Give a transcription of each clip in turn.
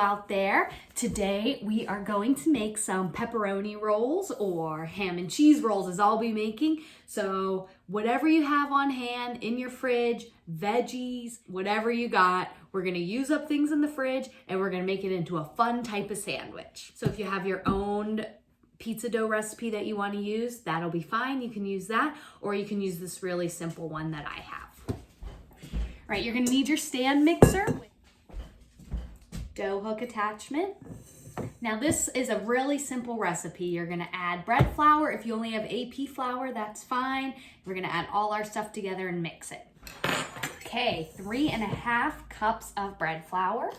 out there. Today we are going to make some pepperoni rolls, or ham and cheese rolls is all I'll be making. So whatever you have on hand in your fridge, veggies, whatever you got, we're gonna use up things in the fridge and we're gonna make it into a fun type of sandwich. So if you have your own pizza dough recipe that you want to use, that'll be fine. You can use that, or you can use this really simple one that I have. All right, you're gonna need your stand mixer, dough hook attachment. Now this is a really simple recipe. You're gonna add bread flour. If you only have AP flour, that's fine. We're gonna add all our stuff together and mix it. Okay, 3.5 cups of bread flour.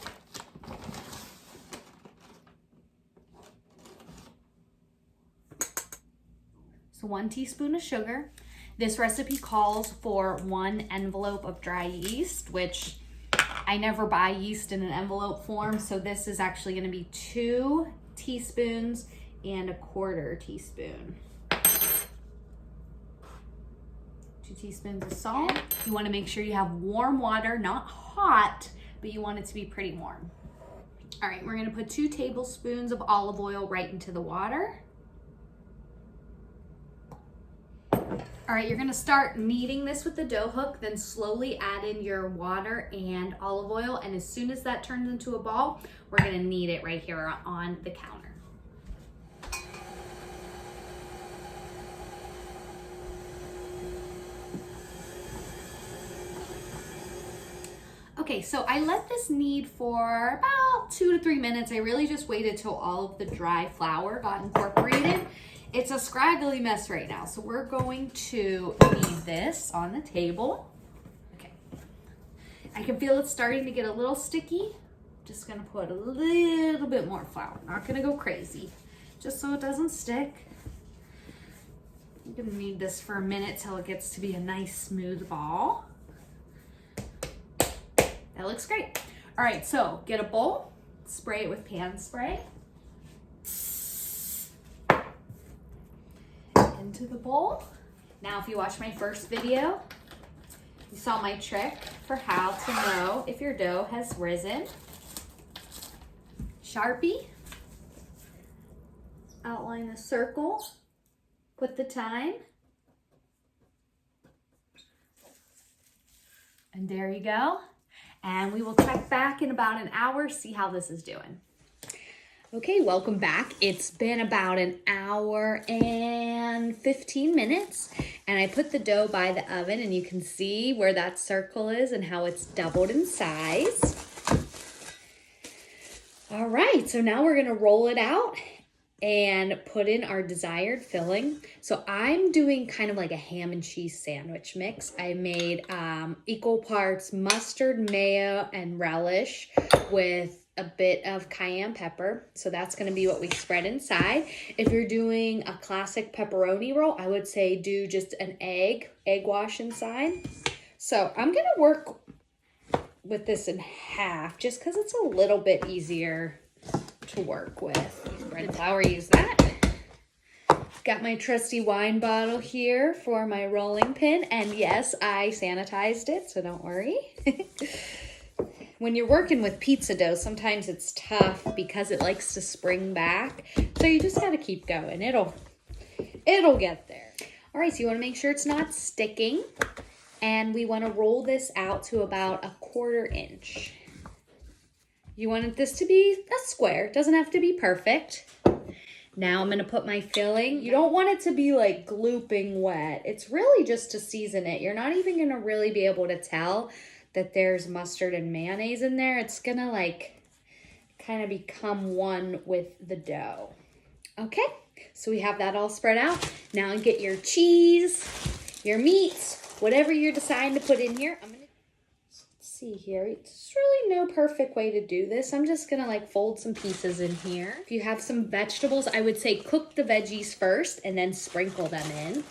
So 1 teaspoon of sugar. This recipe calls for 1 envelope of dry yeast, which I never buy yeast in an envelope form, so this is actually gonna be 2 teaspoons and 1/4 teaspoon. 2 teaspoons of salt. You wanna make sure you have warm water, not hot, but you want it to be pretty warm. All right, we're gonna put 2 tablespoons of olive oil right into the water. All right, you're gonna start kneading this with the dough hook, then slowly add in your water and olive oil, and as soon as that turns into a ball, we're gonna knead it right here on the counter. Okay, so I let this knead for about 2 to 3 minutes. I really just waited till all of the dry flour got incorporated. It's a scraggly mess right now, so we're going to leave this on the table. Okay, I can feel it starting to get a little sticky. Just gonna put a little bit more flour. Not gonna go crazy, just so it doesn't stick. I'm gonna knead this for a minute till it gets to be a nice smooth ball. That looks great. All right, so get a bowl, spray it with pan spray. Into the bowl. Now, if you watched my first video, you saw my trick for how to know if your dough has risen. Sharpie, outline a circle, put the time, and there you go. And we will check back in about an hour, see how this is doing. Okay, welcome back. It's been about an hour and 15 minutes, and I put the dough by the oven, and you can see where that circle is and how it's doubled in size. All right, so now we're gonna roll it out and put in our desired filling. So I'm doing kind of like a ham and cheese sandwich mix. I made equal parts mustard, mayo, and relish with a bit of cayenne pepper. So that's gonna be what we spread inside. If you're doing a classic pepperoni roll, I would say do just an egg wash inside. So I'm gonna work with this in half just because it's a little bit easier to work with. Bread flour, use that. Got my trusty wine bottle here for my rolling pin, and yes, I sanitized it, so don't worry. When you're working with pizza dough, sometimes it's tough because it likes to spring back. So you just gotta keep going. It'll get there. All right, so you wanna make sure it's not sticking. And we wanna roll this out to about 1/4 inch. You want this to be a square. It doesn't have to be perfect. Now I'm gonna put my filling. You don't want it to be like glooping wet. It's really just to season it. You're not even gonna really be able to tell that there's mustard and mayonnaise in there. It's gonna like kind of become one with the dough. Okay, so we have that all spread out. Now get your cheese, your meats, whatever you're deciding to put in here. Let's see here, it's really no perfect way to do this. I'm just gonna like fold some pieces in here. If you have some vegetables, I would say cook the veggies first and then sprinkle them in.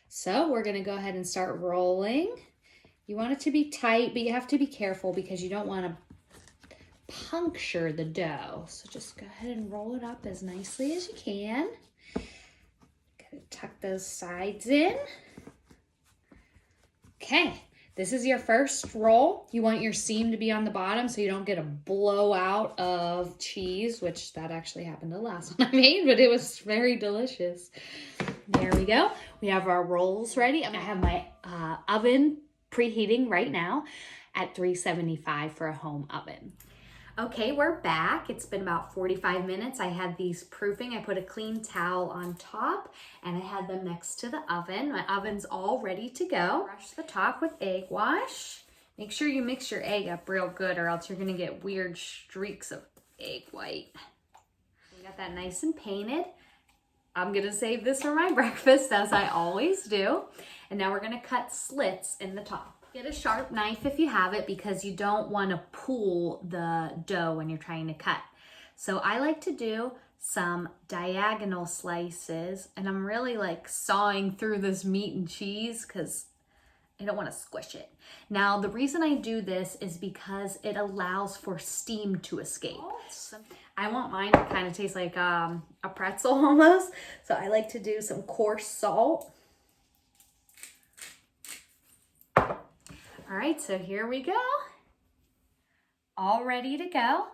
So we're gonna go ahead and start rolling. You want it to be tight, but you have to be careful because you don't wanna puncture the dough. So just go ahead and roll it up as nicely as you can. Gotta tuck those sides in. Okay, this is your first roll. You want your seam to be on the bottom so you don't get a blowout of cheese, which that actually happened the last one I made, but it was very delicious. There we go. We have our rolls ready. I have my oven preheating right now at 375 for a home oven. Okay, we're back. It's been about 45 minutes. I had these proofing. I put a clean towel on top and I had them next to the oven. My oven's all ready to go. Brush the top with egg wash. Make sure you mix your egg up real good or else you're gonna get weird streaks of egg white. We got that nice and painted. I'm gonna save this for my breakfast as I always do. And now we're gonna cut slits in the top. Get a sharp knife if you have it because you don't want to pull the dough when you're trying to cut. So I like to do some diagonal slices and I'm really like sawing through this meat and cheese because I don't want to squish it. Now the reason I do this is because it allows for steam to escape. I want mine to kind of taste like a pretzel almost. So I like to do some coarse salt. All right, so here we go. All ready to go.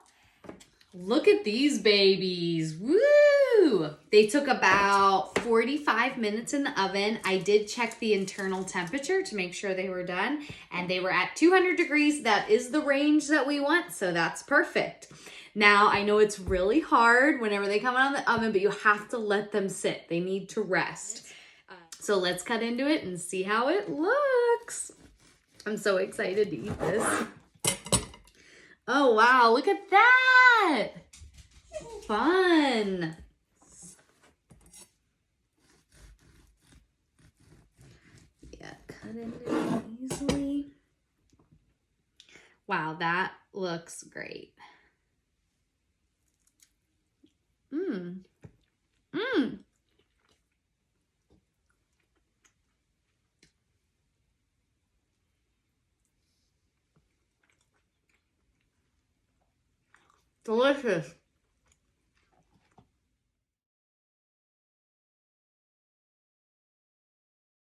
Look at these babies, woo! They took about 45 minutes in the oven. I did check the internal temperature to make sure they were done, and they were at 200 degrees. That is the range that we want, so that's perfect. Now, I know it's really hard whenever they come out of the oven, but you have to let them sit. They need to rest. So let's cut into it and see how it looks. I'm so excited to eat this. Oh, wow. Look at that. Fun. Yeah, cut into it easily. Wow, that looks great. Mmm. Mmm. Delicious.